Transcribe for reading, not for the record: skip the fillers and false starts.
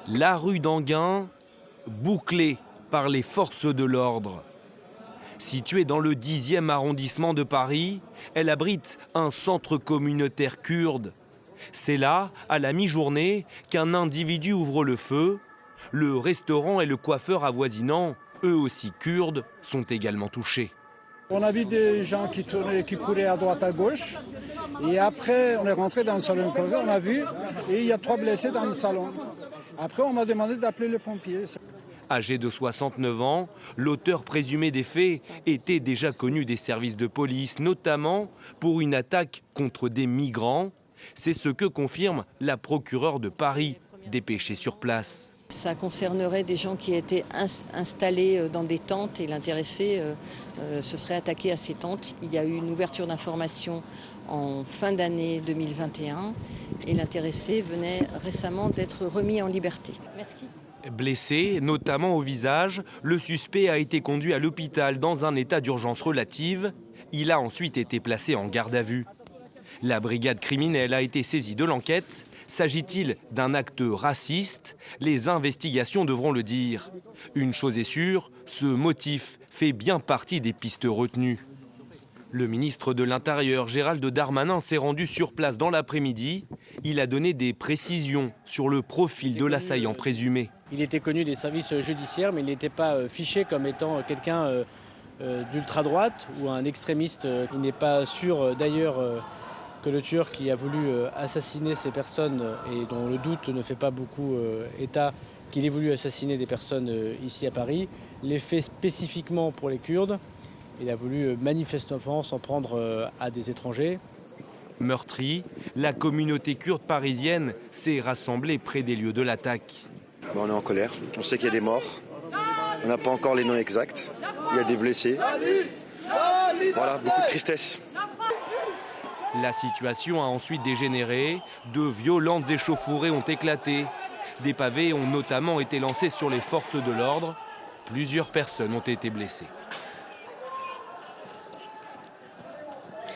La rue d'Enghien, bouclée par les forces de l'ordre. Située dans le 10e arrondissement de Paris, elle abrite un centre communautaire kurde. C'est là, à la mi-journée, qu'un individu ouvre le feu. Le restaurant et le coiffeur avoisinant, eux aussi kurdes, sont également touchés. On a vu des gens qui tournaient, qui couraient à droite à gauche. Et après, on est rentré dans le salon de coiffeur, on a vu, et il y a 3 blessés dans le salon. Après, on m'a demandé d'appeler le pompier. Âgé de 69 ans, l'auteur présumé des faits était déjà connu des services de police, notamment pour une attaque contre des migrants. C'est ce que confirme la procureure de Paris, dépêchée sur place. Ça concernerait des gens qui étaient installés dans des tentes et l'intéressé se serait attaqué à ces tentes. Il y a eu une ouverture d'information en fin d'année 2021 et l'intéressé venait récemment d'être remis en liberté. Merci. Blessé, notamment au visage, le suspect a été conduit à l'hôpital dans un état d'urgence relative. Il a ensuite été placé en garde à vue. La brigade criminelle a été saisie de l'enquête. S'agit-il d'un acte raciste? Les investigations devront le dire. Une chose est sûre, ce motif fait bien partie des pistes retenues. Le ministre de l'Intérieur, Gérald Darmanin, s'est rendu sur place dans l'après-midi. Il a donné des précisions sur le profil de l'assaillant présumé. Il était connu des services judiciaires, mais il n'était pas fiché comme étant quelqu'un d'ultra-droite ou un extrémiste. Il n'est pas sûr d'ailleurs que le tueur qui a voulu assassiner ces personnes et dont le doute ne fait pas beaucoup état, qu'il ait voulu assassiner des personnes ici à Paris, l'ait fait spécifiquement pour les Kurdes. Il a voulu manifestement s'en prendre à des étrangers. Meurtrie, la communauté kurde parisienne s'est rassemblée près des lieux de l'attaque. On est en colère, on sait qu'il y a des morts, on n'a pas encore les noms exacts, il y a des blessés. Voilà, beaucoup de tristesse. La situation a ensuite dégénéré, de violentes échauffourées ont éclaté. Des pavés ont notamment été lancés sur les forces de l'ordre. Plusieurs personnes ont été blessées.